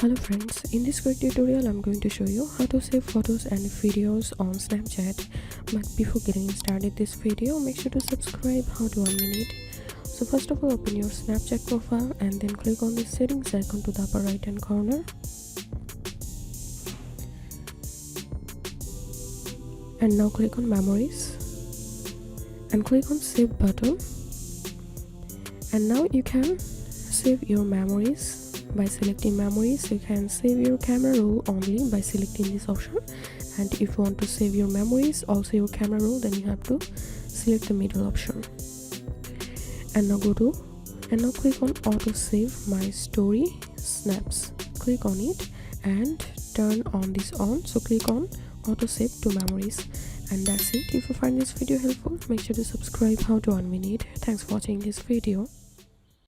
Hello friends, in this quick tutorial I'm going to show you how to save photos and videos on Snapchat. But before getting started this video, make sure to subscribe how to 1 minute. So first of all, open your Snapchat profile and then click on the settings icon to the upper right hand corner. And now click on memories and click on save button. And now you can save your memories. By selecting memories, you can save your camera roll only by selecting this option, and if you want to save your memories also your camera roll, then you have to select the middle option. And now click on auto save my story snaps. Click on it and turn on this on. So click on auto save to memories, and that's it. If you find this video helpful, make sure to subscribe how to 1 minute. Thanks for watching this video.